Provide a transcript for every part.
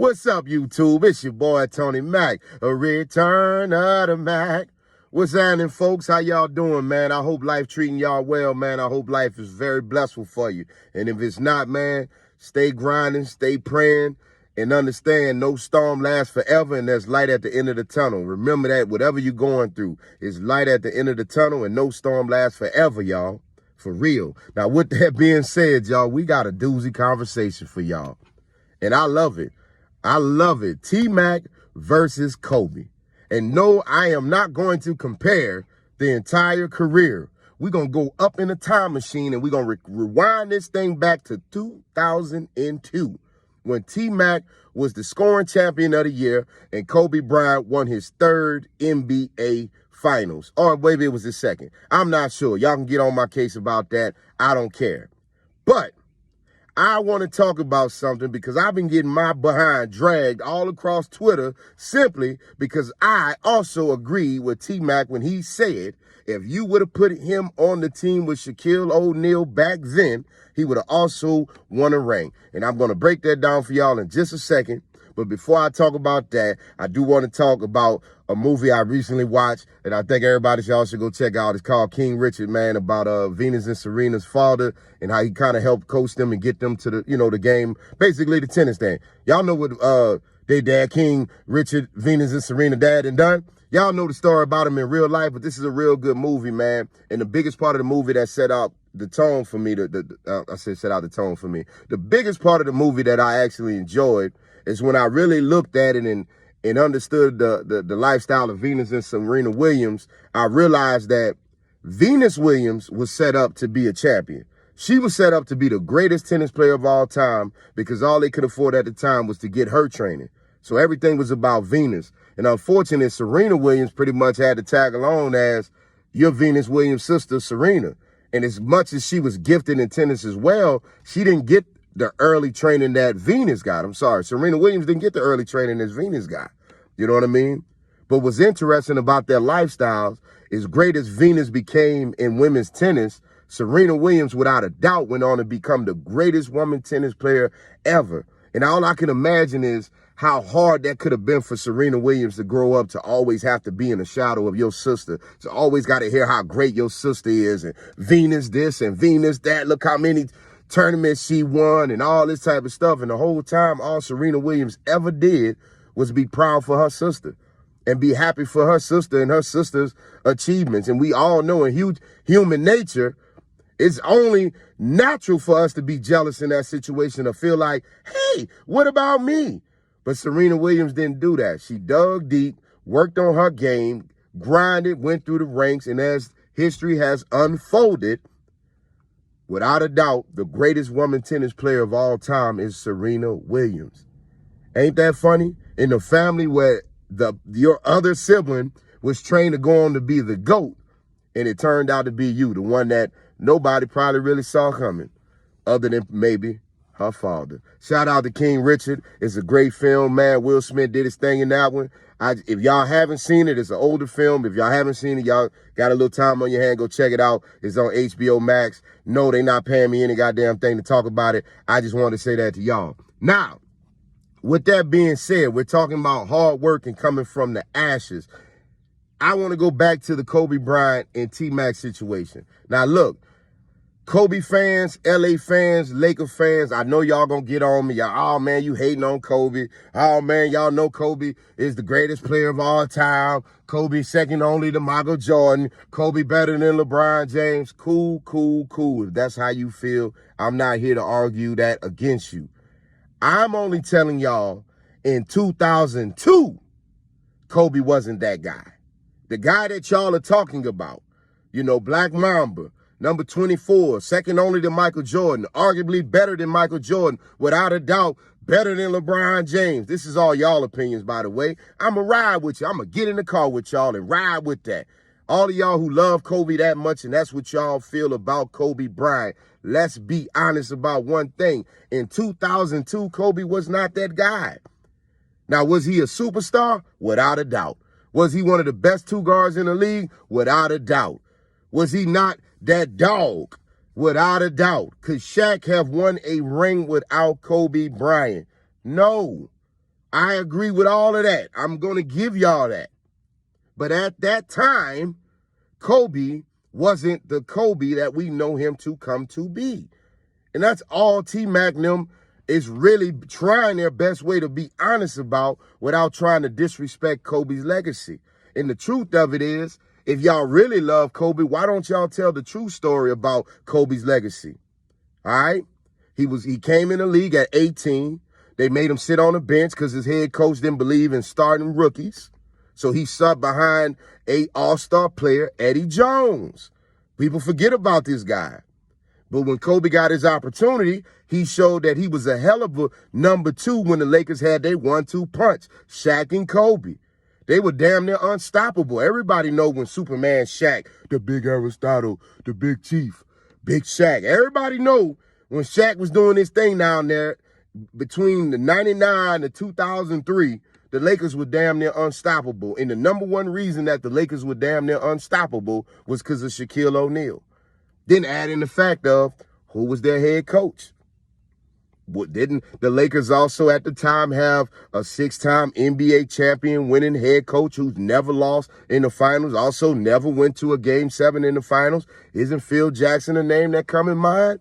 What's up, YouTube? It's your boy, Tony Mack, a return of the Mac. What's happening, folks? How y'all doing, man? I hope life treating y'all well, man. I hope life is very blissful for you. And if it's not, man, stay grinding, stay praying, and understand no storm lasts forever, and there's light at the end of the tunnel. Remember that whatever you're going through is light at the end of the tunnel, and no storm lasts forever, y'all. For real. Now, with that being said, y'all, we got a doozy conversation for y'all. And I love it. I love it. T-Mac versus Kobe. And no, I am not going to compare the entire career. We're going to go up in a time machine and we're going to rewind this thing back to 2002 when T-Mac was the scoring champion of the year and Kobe Bryant won his third NBA finals. Or maybe it was his second. I'm not sure. Y'all can get on my case about that. I don't care. But I want to talk about something because I've been getting my behind dragged all across Twitter simply because I also agree with T-Mac when he said if you would have put him on the team with Shaquille O'Neal back then, he would have also won a ring. And I'm going to break that down for y'all in just a second. But before I talk about that, I do want to talk about a movie I recently watched that I think everybody y'all should go check out. It's called King Richard, man, about Venus and Serena's father and how he kind of helped coach them and get them to the, the game, basically the tennis thing. Y'all know what their dad, King Richard, Venus and Serena dad and done. Y'all know the story about him in real life, but this is a real good movie, man. And the biggest part of the movie that set out the tone for me, set out the tone for me. The biggest part of the movie that I actually enjoyed is when I really looked at it and understood the lifestyle of Venus and Serena Williams. I realized that Venus Williams was set up to be a champion. She was set up to be the greatest tennis player of all time because all they could afford at the time was to get her training. So everything was about Venus. And unfortunately, Serena Williams pretty much had to tag along as your Venus Williams' sister, Serena. And as much as she was gifted in tennis as well, she didn't get the early training that Venus got. I'm sorry, Serena Williams didn't get the early training as Venus got. You know what I mean? But what's interesting about their lifestyles, as great as Venus became in women's tennis, Serena Williams, without a doubt, went on to become the greatest woman tennis player ever. And all I can imagine is how hard that could have been for Serena Williams to grow up to always have to be in the shadow of your sister, to always got to hear how great your sister is, and Venus this and Venus that. Look how many tournaments she won and all this type of stuff. And the whole time, all Serena Williams ever did was be proud for her sister and be happy for her sister and her sister's achievements. And we all know in human nature, it's only natural for us to be jealous in that situation or feel like, hey, what about me? But Serena Williams didn't do that. She dug deep, worked on her game, grinded, went through the ranks, and as history has unfolded, without a doubt, the greatest woman tennis player of all time is Serena Williams. Ain't that funny? In the family where your other sibling was trained to go on to be the GOAT, and it turned out to be you, the one that nobody probably really saw coming, other than maybe her father. Shout out to King Richard. It's a great film, man. Will Smith did his thing in that one. If y'all haven't seen it, it's an older film. If y'all haven't seen it, y'all got a little time on your hand, go check it out. It's on HBO Max. No, they not paying me any goddamn thing to talk about it. I just wanted to say that to y'all. Now, with that being said, we're talking about hard work and coming from the ashes. I want to go back to the Kobe Bryant and T-Mac situation. Now, look, Kobe fans, LA fans, Laker fans, I know y'all gonna get on me. Y'all, oh man, you hating on Kobe. Oh man, y'all know Kobe is the greatest player of all time. Kobe second only to Michael Jordan. Kobe better than LeBron James. Cool, cool, cool. If that's how you feel, I'm not here to argue that against you. I'm only telling y'all in 2002, Kobe wasn't that guy. The guy that y'all are talking about, Black Mamba, number 24, second only to Michael Jordan, arguably better than Michael Jordan, without a doubt, better than LeBron James. This is all y'all opinions, by the way. I'm going to ride with you. I'm going to get in the car with y'all and ride with that. All of y'all who love Kobe that much, and that's what y'all feel about Kobe Bryant. Let's be honest about one thing. In 2002, Kobe was not that guy. Now, was he a superstar? Without a doubt. Was he one of the best two guards in the league? Without a doubt. Was he not that dog? Without a doubt. Could Shaq have won a ring without Kobe Bryant? No. I agree with all of that. I'm going to give y'all that. But at that time, Kobe wasn't the Kobe that we know him to come to be. And that's all T-Mac and them is really trying their best way to be honest about without trying to disrespect Kobe's legacy. And the truth of it is, if y'all really love Kobe, why don't y'all tell the true story about Kobe's legacy? All right? He came in the league at 18. They made him sit on the bench because his head coach didn't believe in starting rookies. So he subbed behind a all-star player, Eddie Jones. People forget about this guy. But when Kobe got his opportunity, he showed that he was a hell of a number two when the Lakers had their 1-2 punch, Shaq and Kobe. They were damn near unstoppable. Everybody know when Superman Shaq, the big Aristotle, the big Chief, Big Shaq. Everybody know when Shaq was doing his thing down there between the 99 to 2003, the Lakers were damn near unstoppable. And the number one reason that the Lakers were damn near unstoppable was because of Shaquille O'Neal. Then add in the fact of who was their head coach. Didn't the Lakers also at the time have a 6-time NBA champion winning head coach who's never lost in the finals, also never went to a Game 7 in the finals? Isn't Phil Jackson a name that come in mind?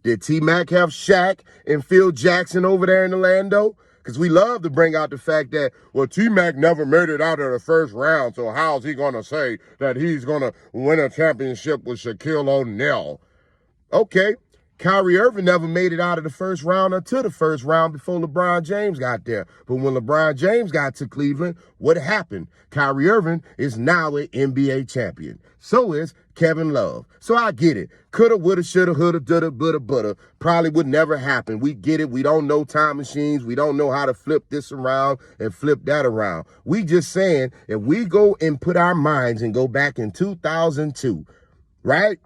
Did T-Mac have Shaq and Phil Jackson over there in Orlando? Because we love to bring out the fact that, well, T-Mac never made it out of the first round, so how's he going to say that he's going to win a championship with Shaquille O'Neal? Okay, Kyrie Irving never made it out of the first round or to the first round before LeBron James got there. But when LeBron James got to Cleveland, what happened? Kyrie Irving is now an NBA champion. So is Kevin Love. So I get it. Coulda, woulda, shoulda, houlda, dulda, butta, butta. Probably would never happen. We get it. We don't know time machines. We don't know how to flip this around and flip that around. We just saying, if we go and put our minds and go back in 2002, right?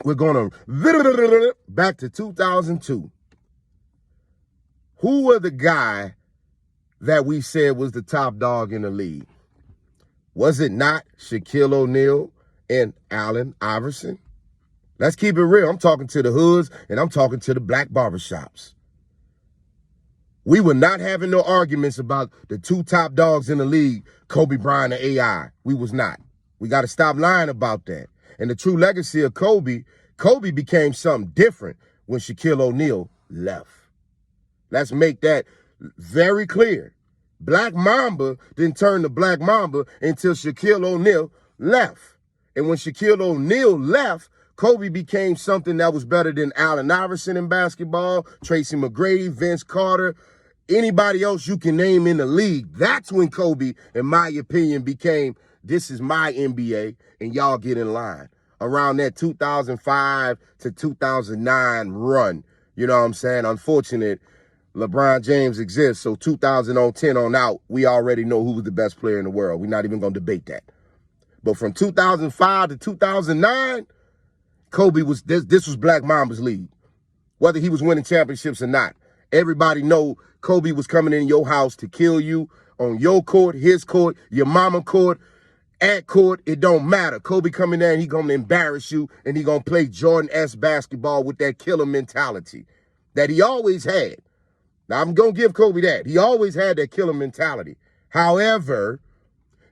We're going to back to 2002. Who were the guy that we said was the top dog in the league? Was it not Shaquille O'Neal and Allen Iverson? Let's keep it real. I'm talking to the hoods and I'm talking to the black barbershops. We were not having no arguments about the two top dogs in the league, Kobe Bryant and AI. We was not. We got to stop lying about that. And the true legacy of Kobe became something different when Shaquille O'Neal left. Let's make that very clear. Black Mamba didn't turn to Black Mamba until Shaquille O'Neal left. And when Shaquille O'Neal left, Kobe became something that was better than Allen Iverson in basketball, Tracy McGrady, Vince Carter, anybody else you can name in the league. That's when Kobe, in my opinion, became, this is my NBA, and y'all get in line. Around that 2005 to 2009 run, you know what I'm saying? Unfortunate, LeBron James exists, so 2010 on out, we already know who was the best player in the world. We're not even going to debate that. But from 2005 to 2009, Kobe was, this was Black Mamba's league. Whether he was winning championships or not. Everybody know Kobe was coming in your house to kill you on your court, his court, your mama court, at court, it don't matter. Kobe coming there and he gonna embarrass you and he gonna play Jordan-esque basketball with that killer mentality that he always had. Now, I'm gonna give Kobe that. He always had that killer mentality. However,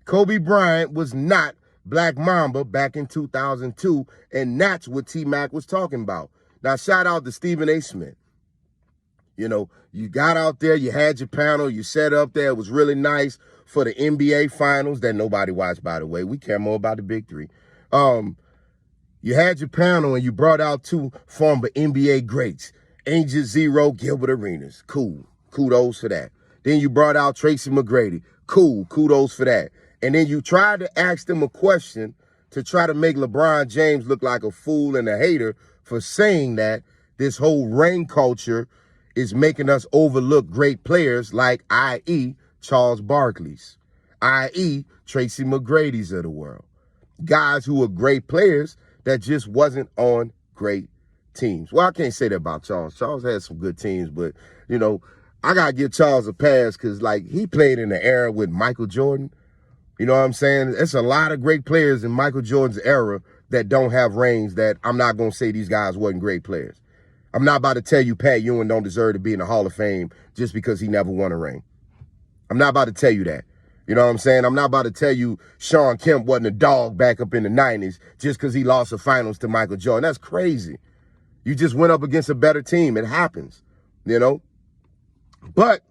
Kobe Bryant was not Black Mamba back in 2002, and that's what T-Mac was talking about. Now, shout out to Stephen A. Smith. You know, you got out there, you had your panel, you set up there. It was really nice for the NBA finals that nobody watched, by the way. We care more about the big three. You had your panel and you brought out two former NBA greats, Angel Zero, Gilbert Arenas. Cool. Kudos for that. Then you brought out Tracy McGrady. Cool. Kudos for that. And then you tried to ask them a question to try to make LeBron James look like a fool and a hater for saying that this whole ring culture is making us overlook great players like, i.e., Charles Barkley's, i.e., Tracy McGrady's of the world. Guys who are great players that just wasn't on great teams. Well, I can't say that about Charles. Charles had some good teams, but, you know, I got to give Charles a pass because, like, he played in the era with Michael Jordan. You know what I'm saying? It's a lot of great players in Michael Jordan's era that don't have rings that I'm not going to say these guys wasn't great players. I'm not about to tell you Pat Ewing don't deserve to be in the Hall of Fame just because he never won a ring. I'm not about to tell you that. You know what I'm saying? I'm not about to tell you Shawn Kemp wasn't a dog back up in the 90s just because he lost the finals to Michael Jordan. That's crazy. You just went up against a better team. It happens, you know? But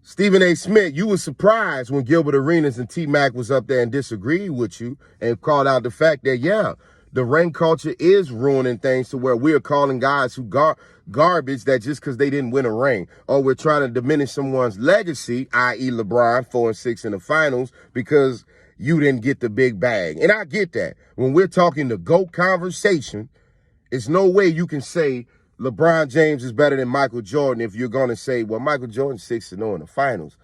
Stephen A. Smith, you were surprised when Gilbert Arenas and T-Mac was up there and disagreed with you and called out the fact that, yeah, the ring culture is ruining things to where we're calling guys who garbage that just because they didn't win a ring, or we're trying to diminish someone's legacy, i.e. LeBron 4-6 in the finals because you didn't get the big bag. And I get that. When we're talking the GOAT conversation, it's no way you can say LeBron James is better than Michael Jordan if you're going to say, well, Michael Jordan's 6-0 in the finals.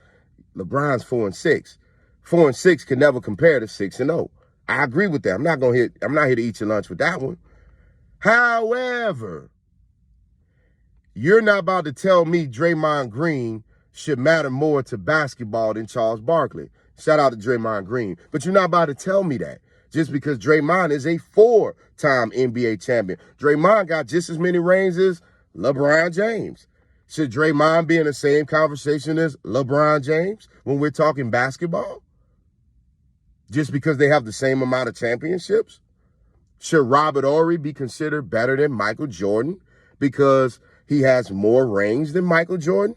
LeBron's 4-6. 4-6 can never compare to 6-0. I agree with that. I'm not here to eat your lunch with that one. However, you're not about to tell me Draymond Green should matter more to basketball than Charles Barkley. Shout out to Draymond Green. But you're not about to tell me that just because Draymond is a 4-time NBA champion. Draymond got just as many rings as LeBron James. Should Draymond be in the same conversation as LeBron James when we're talking basketball? Just because they have the same amount of championships? Should Robert Horry be considered better than Michael Jordan because he has more rings than Michael Jordan?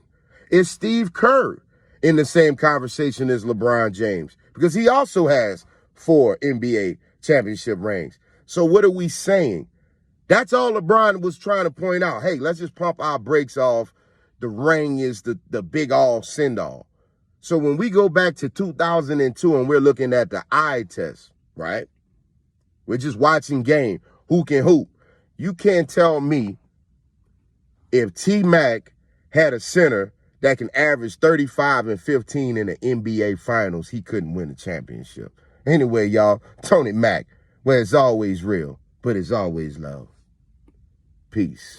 Is Steve Kerr in the same conversation as LeBron James? Because he also has 4 NBA championship rings. So what are we saying? That's all LeBron was trying to point out. Hey, let's just pump our brakes off. The ring is the big all send all. So when we go back to 2002 and we're looking at the eye test, right? We're just watching game. Who can hoop? You can't tell me if T-Mac had a center that can average 35 and 15 in the NBA finals, he couldn't win the championship. Anyway, y'all, Tony Mack, where it's always real, but it's always love. Peace.